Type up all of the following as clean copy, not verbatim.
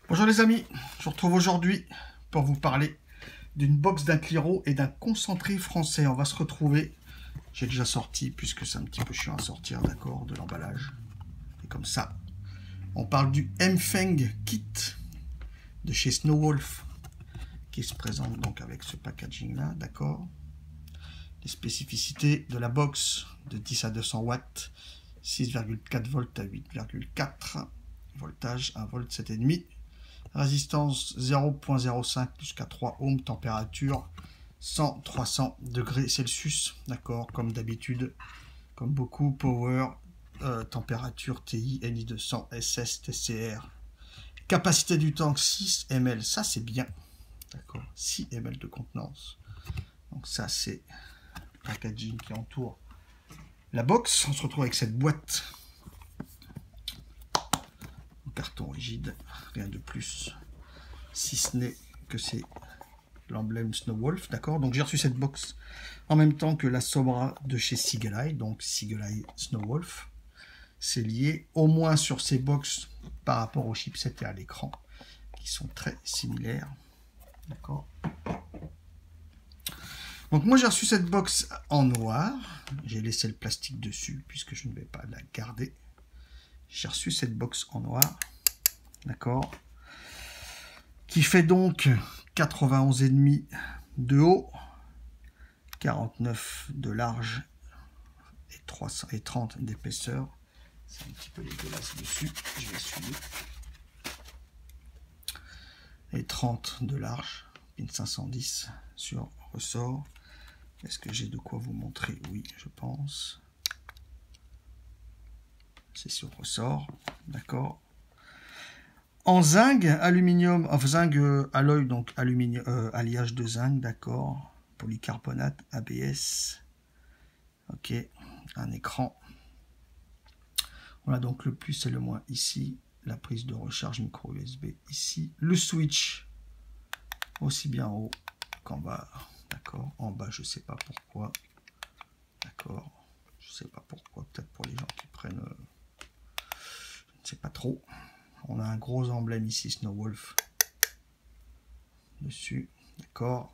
Bonjour les amis, je vous retrouve aujourd'hui pour vous parler d'une box d'un Cliro et d'un concentré français. On va se retrouver, j'ai déjà sorti puisque c'est un petit peu chiant à sortir, d'accord, de l'emballage. Et comme ça, on parle du M-Feng Kit de chez Snowwolf qui se présente donc avec ce packaging là, d'accord. Les spécificités de la box de 10 à 200 watts, 6,4 volts à 8,4 voltage, 1 volt 7,5. Résistance 0.05 jusqu'à 3 ohms, température 100-300 degrés Celsius, d'accord, comme d'habitude, comme beaucoup, power, température TI, NI200, SS, TCR. Capacité du tank 6 ml, ça c'est bien, d'accord, 6 ml de contenance. Donc ça c'est le packaging qui entoure la box. On se retrouve avec cette boîte en carton rigide, rien de plus, si ce n'est que c'est l'emblème Snowwolf, d'accord. Donc j'ai reçu cette box en même temps que la Sobra de chez Seagull, donc Seagull Snowwolf. C'est lié au moins sur ces box par rapport au chipset et à l'écran, qui sont très similaires, d'accord. Donc moi j'ai reçu cette box en noir, j'ai laissé le plastique dessus puisque je ne vais pas la garder. J'ai reçu cette box en noir, d'accord, qui fait donc 91,5 de haut, 49 de large et 330 d'épaisseur. C'est un petit peu dégueulasse dessus, je vais essuyer. Et 30 de large, pin 510 sur ressort. Est-ce que j'ai de quoi vous montrer? Oui, je pense. C'est sur ressort, d'accord. En zinc, aluminium, zinc alloy, donc aluminium, alliage de zinc, d'accord. Polycarbonate, ABS. Ok, un écran. Voilà donc le plus et le moins ici. La prise de recharge micro USB ici. Le switch, aussi bien en haut qu'en bas. D'accord. En bas, je sais pas pourquoi. D'accord. Je sais pas pourquoi. Peut-être pour les gens qui prennent... je ne sais pas trop. On a un gros emblème ici, Snowwolf. Dessus. D'accord.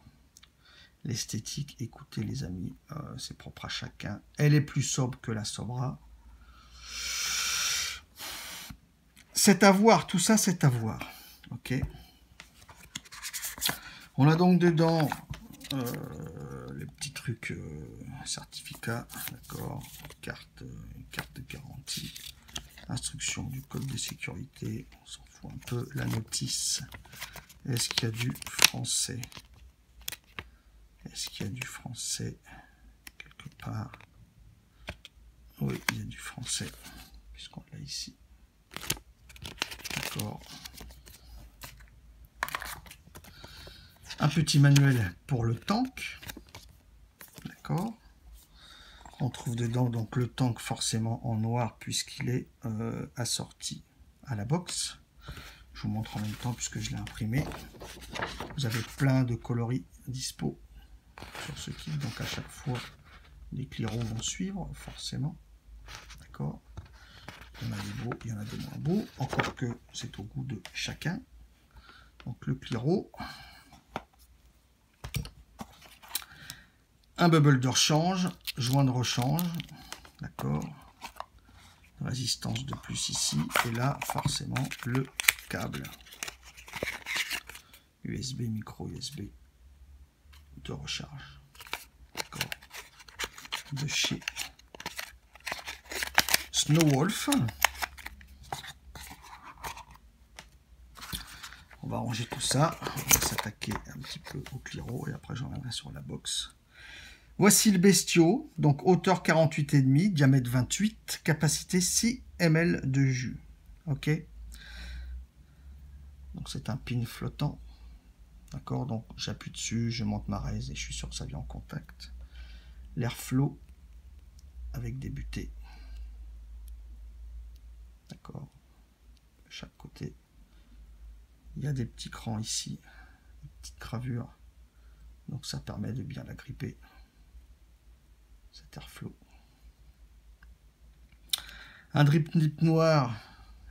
L'esthétique, écoutez les amis, c'est propre à chacun. Elle est plus sobre que la Sobra. C'est à voir, tout ça c'est à voir. Ok. On a donc dedans les petits trucs certificats, d'accord, carte de garantie, instruction du code de sécurité, on s'en fout un peu, la notice. Est-ce qu'il y a du français? Est-ce qu'il y a du français quelque part? Oui, il y a du français, puisqu'on l'a ici. D'accord. Un petit manuel pour le tank. D'accord. On trouve dedans donc le tank forcément en noir puisqu'il est assorti à la box. Je vous montre en même temps puisque je l'ai imprimé. Vous avez plein de coloris dispo sur ce kit. Donc à chaque fois, les Cliro vont suivre forcément. D'accord. Il y en a des beaux, il y en a des moins beaux. Encore que c'est au goût de chacun. Donc le Cliro. Un bubble de rechange, joint de rechange, d'accord. Résistance de plus ici, et là, forcément, le câble. USB, micro USB de recharge. D'accord. De chez Snowwolf. On va ranger tout ça. On va s'attaquer un petit peu au Cliro, et après, j'en reviendrai sur la box. Voici le bestiau, donc hauteur 48,5, diamètre 28, capacité 6 ml de jus. Ok. Donc c'est un pin flottant. D'accord, donc j'appuie dessus, je monte ma raise et je suis sûr que ça vient en contact. L'airflow avec des butées. D'accord. Chaque côté. Il y a des petits crans ici, des petites gravures. Donc ça permet de bien la gripper. Cet airflow. Un drip nip noir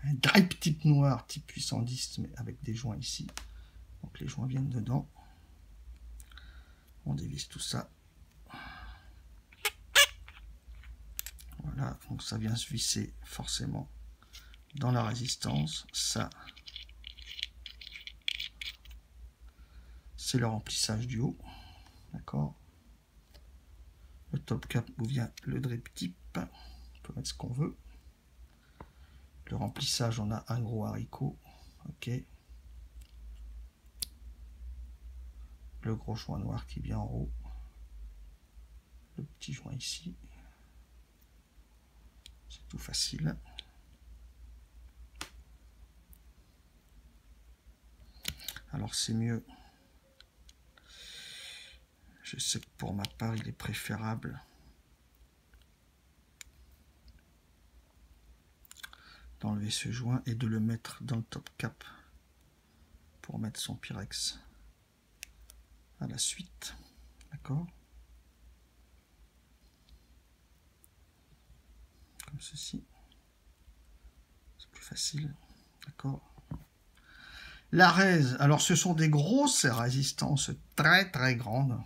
Un drip type noir, type 810, mais avec des joints ici. Donc les joints viennent dedans. On dévisse tout ça. Voilà, donc ça vient se visser forcément dans la résistance. Ça, c'est le remplissage du haut. D'accord. Le top cap où vient le drip type. On peut mettre ce qu'on veut. Le remplissage, on a un gros haricot. Ok. Le gros joint noir qui vient en haut. Le petit joint ici. C'est tout facile. Alors c'est mieux. Je sais que pour ma part, il est préférable d'enlever ce joint et de le mettre dans le top cap pour mettre son Pyrex à la suite. D'accord? Comme ceci. C'est plus facile. D'accord? La raise, alors ce sont des grosses résistances très très grandes.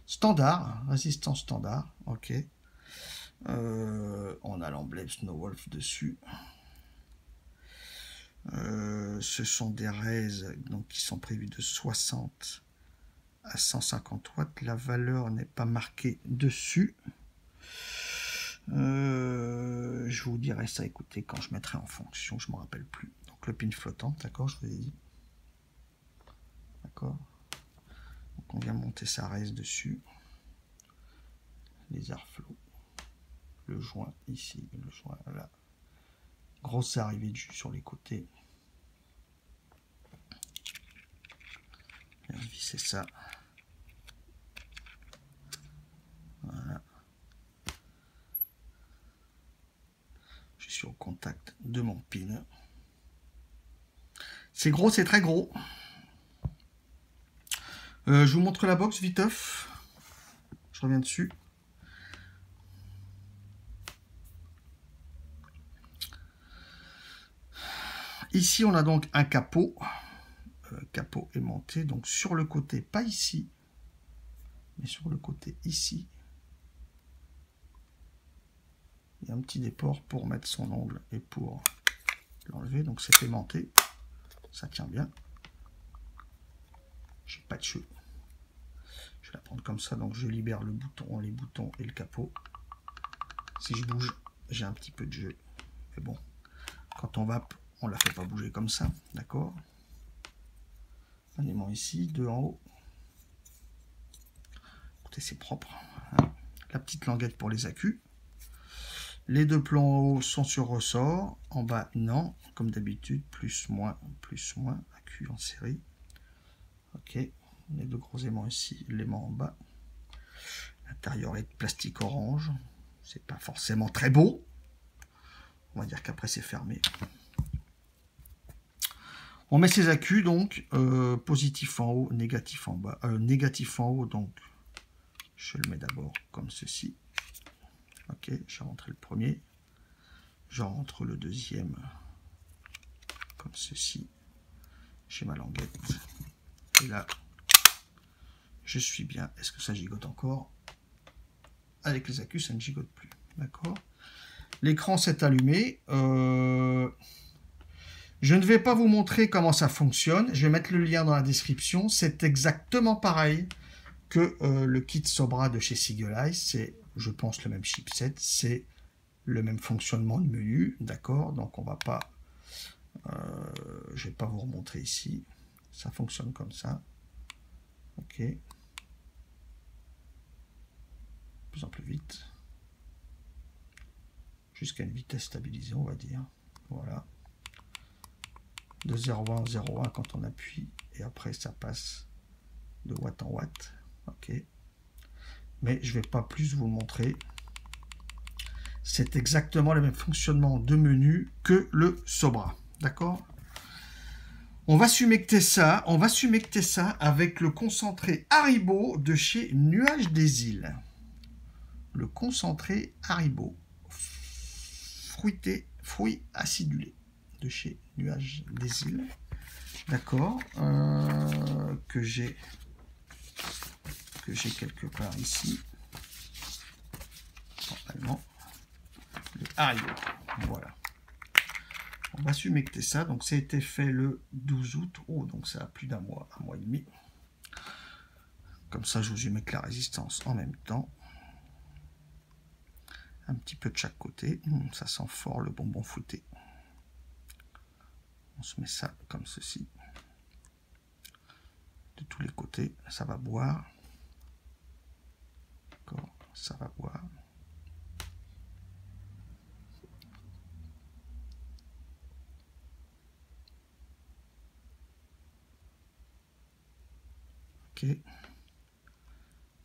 Standard, résistance standard, ok. On a l'emblème Snowwolf dessus. Ce sont des raises donc, qui sont prévues de 60 à 150 watts. La valeur n'est pas marquée dessus. Je vous dirai ça, écoutez, quand je mettrai en fonction, je ne me rappelle plus. Donc le pin flottant, d'accord, je vous ai dit. D'accord. Donc on vient monter sa raise dessus. Les airflows. Le joint ici, le joint là. Grosse arrivée de jus sur les côtés. Bien visser ça. Voilà. Je suis au contact de mon pin. C'est gros, c'est très gros. Je vous montre la box viteuf. Je reviens dessus. Ici, on a donc un capot. Capot aimanté, donc sur le côté, pas ici, mais sur le côté ici. Il y a un petit déport pour mettre son ongle et pour l'enlever. Donc c'est aimanté. Ça tient bien. J'ai pas de cheveux. Je vais la prendre comme ça. Donc je libère le bouton, les boutons et le capot. Si je bouge, j'ai un petit peu de jeu. Mais bon, quand on vape, on la fait pas bouger comme ça. D'accord? Un aimant ici, deux en haut. Écoutez, c'est propre. Hein. La petite languette pour les accus. Les deux plans en haut sont sur ressort. En bas, non. Comme d'habitude, plus, moins, accus en série. Ok. Les deux gros aimants ici, l'aimant en bas. L'intérieur est de plastique orange. C'est pas forcément très beau. On va dire qu'après, c'est fermé. On met ses accus, donc, positif en haut, négatif en bas. Négatif en haut, donc, je le mets d'abord comme ceci. Ok, je rentre le premier. Je rentre le deuxième comme ceci. J'ai ma languette. Et là, je suis bien. Est-ce que ça gigote encore? Avec les accus, ça ne gigote plus. D'accord. L'écran s'est allumé. Je ne vais pas vous montrer comment ça fonctionne. Je vais mettre le lien dans la description. C'est exactement pareil que le kit Sobra de chez Seagull. C'est, je pense, le même chipset. C'est le même fonctionnement de menu. D'accord. Donc, on va pas... je vais pas vous remontrer ici. Ça fonctionne comme ça. Ok. De plus en plus vite. Jusqu'à une vitesse stabilisée, on va dire. Voilà. De 0,1 en 0,1 quand on appuie. Et après, ça passe de watt en watt. Ok. Mais je ne vais pas plus vous le montrer. C'est exactement le même fonctionnement de menu que le Sobra. D'accord? On va s'humecter ça. On va s'humecter ça avec le concentré Haribo de chez Nuage des Îles. Le concentré Haribo. Fruité, fruits acidulés. de chez Nuages des Îles. D'accord. Que j'ai quelque part ici. Normalement. Le Hario. Voilà. On va sumecter ça. Donc ça a été fait le 12 août. Oh, donc ça a plus d'un mois, un mois et demi. Comme ça, je vous humecte la résistance en même temps. Un petit peu de chaque côté. Ça sent fort le bonbon fruité. On se met ça comme ceci. De tous les côtés, ça va boire. D'accord, ça va boire. Ok.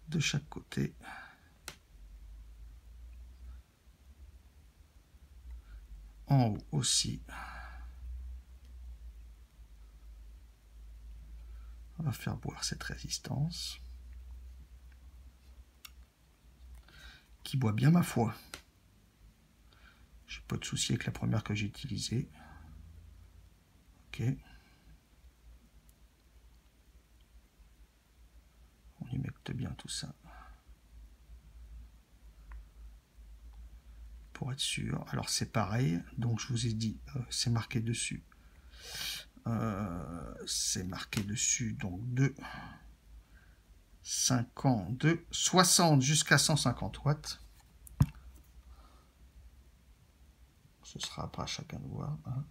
De chaque côté. En haut aussi. On va faire boire cette résistance. Qui boit bien ma foi. J'ai pas de souci avec la première que j'ai utilisée. Ok. On humecte bien tout ça. Pour être sûr. Alors c'est pareil. Donc je vous ai dit, c'est marqué dessus. C'est marqué dessus donc de 60 jusqu'à 150 watts. Ce sera après à chacun de voir. Hein.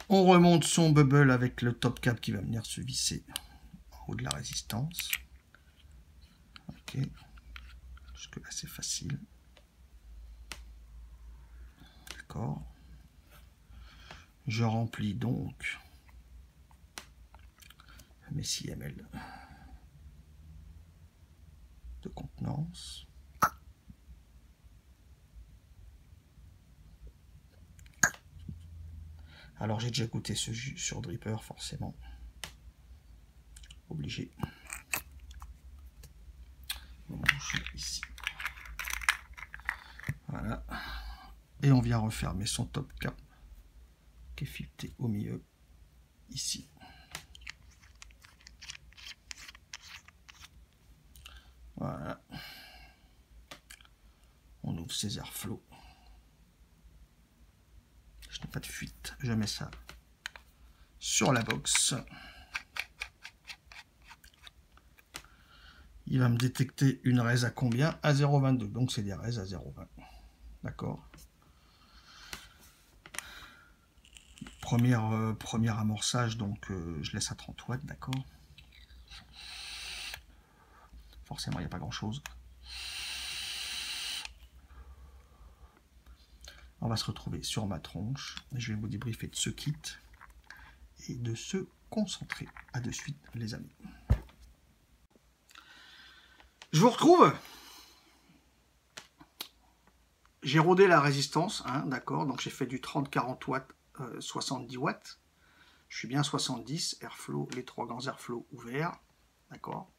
On remonte son bubble avec le top cap qui va venir se visser en haut de la résistance. Ok. Jusque là c'est facile. D'accord. Je remplis donc mes 6 ml de contenance. Alors j'ai déjà goûté ce jus sur Dripper, forcément. Obligé. Donc, ici. Voilà. Et on vient refermer son top cap qui est fileté au milieu, ici. Voilà. On ouvre ses airflows. Je n'ai pas de fuite. Je mets ça sur la box. Il va me détecter une raise à combien? À 0,22. Donc c'est des raises à 0,20. D'accord. Premier amorçage, donc je laisse à 30 watts, d'accord. Forcément, il n'y a pas grand-chose. On va se retrouver sur ma tronche. Je vais vous débriefer de ce kit et de se concentrer. À de suite, les amis. Je vous retrouve. J'ai rodé la résistance, hein, d'accord. Donc j'ai fait du 30-40 watts, 70 watts. Je suis bien 70, airflow, les 3 grands airflows ouverts, d'accord.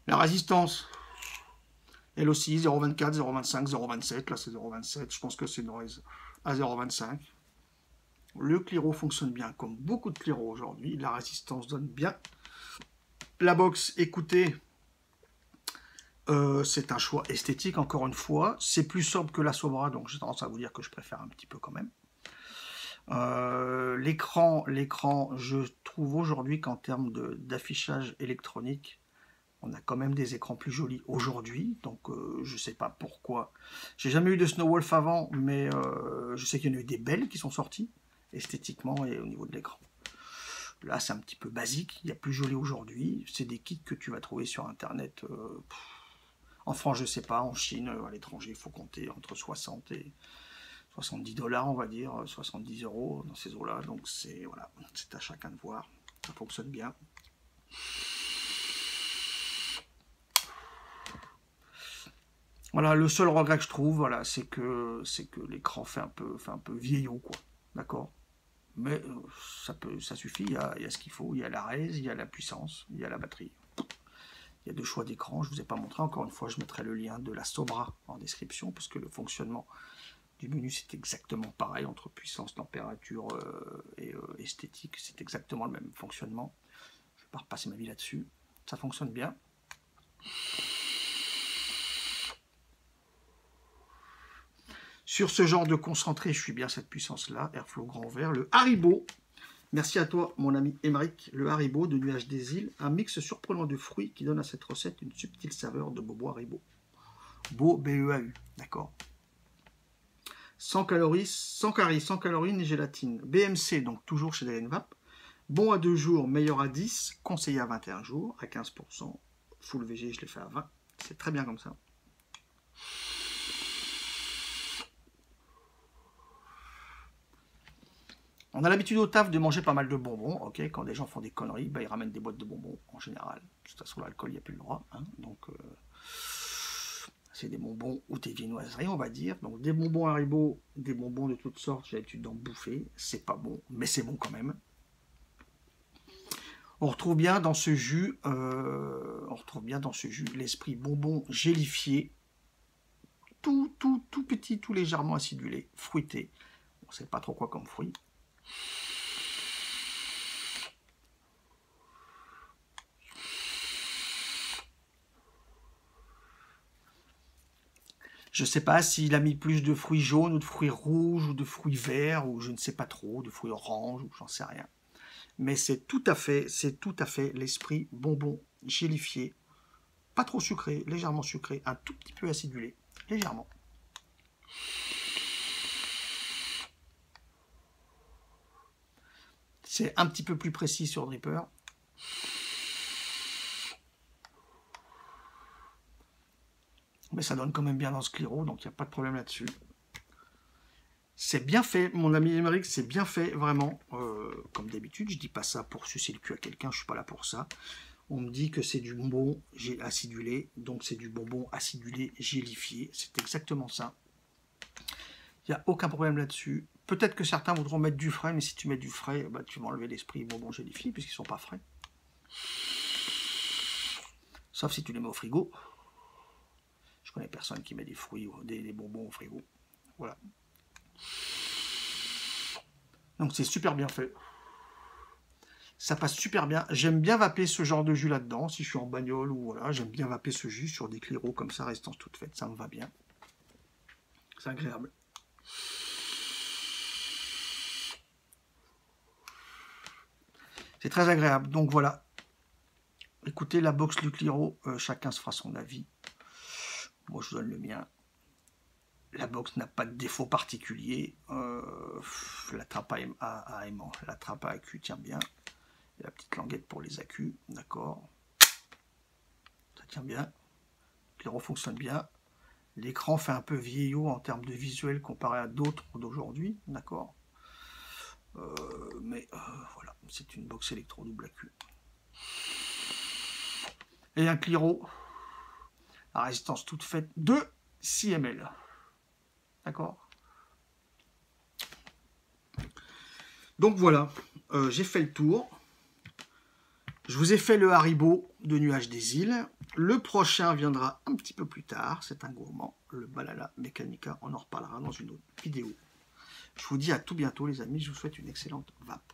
La résistance, elle aussi, 0,24, 0,25, 0,27. Là, c'est 0,27. Je pense que c'est une raise à 0,25. Le Cliro fonctionne bien, comme beaucoup de Cliro aujourd'hui. La résistance donne bien. La box, écoutez, c'est un choix esthétique, encore une fois. C'est plus sobre que la Sobra, donc j'ai tendance à vous dire que je préfère un petit peu quand même. L'écran, je trouve aujourd'hui qu'en termes d'affichage électronique, on a quand même des écrans plus jolis aujourd'hui, donc je ne sais pas pourquoi. J'ai jamais eu de Snowwolf avant, mais je sais qu'il y en a eu des belles qui sont sorties, esthétiquement et au niveau de l'écran. Là, c'est un petit peu basique, il y a plus joli aujourd'hui. C'est des kits que tu vas trouver sur Internet. En France, je ne sais pas, en Chine, à l'étranger, il faut compter entre 60 et 70 $, on va dire, 70 € dans ces eaux-là. Donc, c'est voilà, c'est à chacun de voir. Ça fonctionne bien. Voilà, le seul regret que je trouve, voilà, c'est que l'écran fait un peu vieillot, quoi. D'accord. Mais ça suffit, il y a ce qu'il faut, il y a la raise, il y a la puissance, il y a la batterie. Il y a 2 choix d'écran, je ne vous ai pas montré, encore une fois, je mettrai le lien de la Sobra en description, puisque le fonctionnement du menu, c'est exactement pareil, entre puissance, température et esthétique, c'est exactement le même fonctionnement. Je ne vais pas repasser ma vie là-dessus, ça fonctionne bien. Sur ce genre de concentré, je suis bien cette puissance-là, Airflow grand vert, le Haribo. Merci à toi, mon ami Émeric, le Haribo de Nuages des Îles, un mix surprenant de fruits qui donne à cette recette une subtile saveur de bobo Haribo. Beau, B-E-A-U, d'accord. 100 calories, 100 caries, 100 calories ni gélatine. BMC, donc toujours chez Dalenvap. Bon à 2 jours, meilleur à 10, conseillé à 21 jours, à 15%. Full VG, je l'ai fait à 20. C'est très bien comme ça. On a l'habitude au taf de manger pas mal de bonbons, ok. Quand des gens font des conneries, bah, ils ramènent des boîtes de bonbons en général. De toute façon, l'alcool, il n'y a plus le droit. Hein, donc, c'est des bonbons ou des viennoiseries, on va dire. Donc, des bonbons Haribo, des bonbons de toutes sortes, j'ai l'habitude d'en bouffer. C'est pas bon, mais c'est bon quand même. On retrouve bien dans ce jus, l'esprit bonbon gélifié, tout petit, tout légèrement acidulé, fruité. On ne sait pas trop quoi comme fruit. Je ne sais pas s'il a mis plus de fruits jaunes ou de fruits rouges ou de fruits verts ou je ne sais pas trop, de fruits oranges ou j'en sais rien. Mais c'est tout à fait l'esprit bonbon gélifié, pas trop sucré, légèrement sucré, un tout petit peu acidulé, légèrement. C'est un petit peu plus précis sur Dripper. Mais ça donne quand même bien dans ce Cliro, donc il n'y a pas de problème là-dessus. C'est bien fait, mon ami Émeric, c'est bien fait, vraiment. Comme d'habitude, je dis pas ça pour sucer le cul à quelqu'un, je suis pas là pour ça. On me dit que c'est du bonbon acidulé, donc c'est du bonbon acidulé gélifié. C'est exactement ça. Il n'y a aucun problème là-dessus. Peut-être que certains voudront mettre du frais, mais si tu mets du frais, bah, tu vas enlever l'esprit bonbon gélifié, puisqu'ils ne sont pas frais. Sauf si tu les mets au frigo. Je connais personne qui met des fruits, des bonbons au frigo. Voilà. Donc c'est super bien fait. Ça passe super bien. J'aime bien vaper ce genre de jus là-dedans. Si je suis en bagnole ou voilà, j'aime bien vaper ce jus sur des Cliro comme ça, restance toute faite. Ça me va bien. C'est agréable. C'est très agréable. Donc voilà. Écoutez, la box du Cliro, chacun se fera son avis. Moi, je vous donne le mien. La box n'a pas de défaut particulier. La trappe à aimant, la trappe à accu tient bien. Et la petite languette pour les accus, d'accord. Ça tient bien. Le Cliro fonctionne bien. L'écran fait un peu vieillot en termes de visuel comparé à d'autres d'aujourd'hui, d'accord. Mais voilà, c'est une box électro double accu. Et un Cliro à résistance toute faite de 6 ml. D'accord. Donc voilà, j'ai fait le tour. Je vous ai fait le Haribo de Nuages des Îles. Le prochain viendra un petit peu plus tard. C'est un gourmand, le Balala Mechanica. On en reparlera dans une autre vidéo. Je vous dis à tout bientôt les amis. Je vous souhaite une excellente vape.